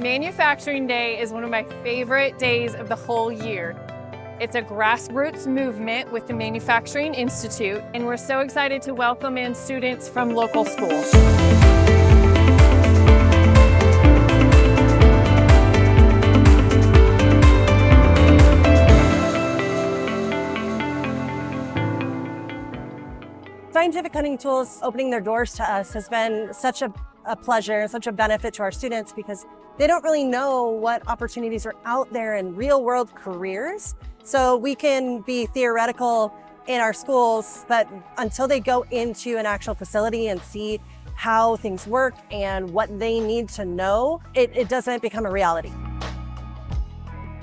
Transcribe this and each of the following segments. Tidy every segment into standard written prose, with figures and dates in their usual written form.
Manufacturing Day is one of my favorite days of the whole year. It's a grassroots movement with the Manufacturing Institute, and we're so excited to welcome in students from local schools. Scientific cutting tools opening their doors to us has been such a pleasure and such a benefit to our students because they don't really know what opportunities are out there in real world careers. So we can be theoretical in our schools, but until they go into an actual facility and see how things work and what they need to know, it doesn't become a reality.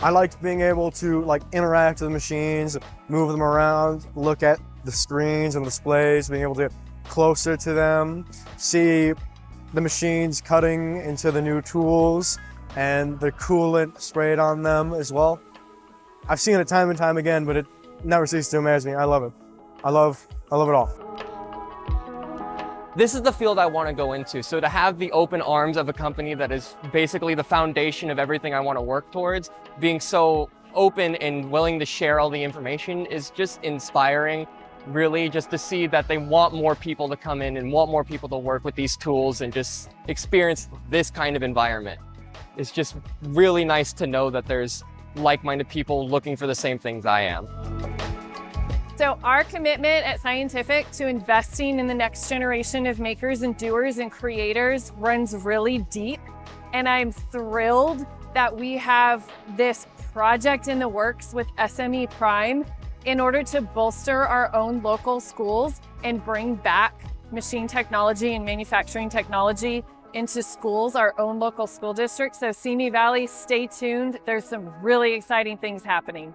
I liked being able to interact with the machines, move them around, look at the screens and displays, being able to get closer to them, see the machines cutting into the new tools and the coolant sprayed on them as well. I've seen it time and time again, but it never ceases to amaze me. I love it. I love it all. This is the field I want to go into. So to have the open arms of a company that is basically the foundation of everything I want to work towards, being so open and willing to share all the information is just inspiring. Really, just to see that they want more people to come in and want more people to work with these tools and just experience this kind of environment. It's just really nice to know that there's like-minded people looking for the same things I am. So our commitment at Scientific to investing in the next generation of makers and doers and creators runs really deep. And I'm thrilled that we have this project in the works with SME PRIME in order to bolster our own local schools and bring back machine technology and manufacturing technology into schools, our own local school districts. So Simi Valley, stay tuned. There's some really exciting things happening.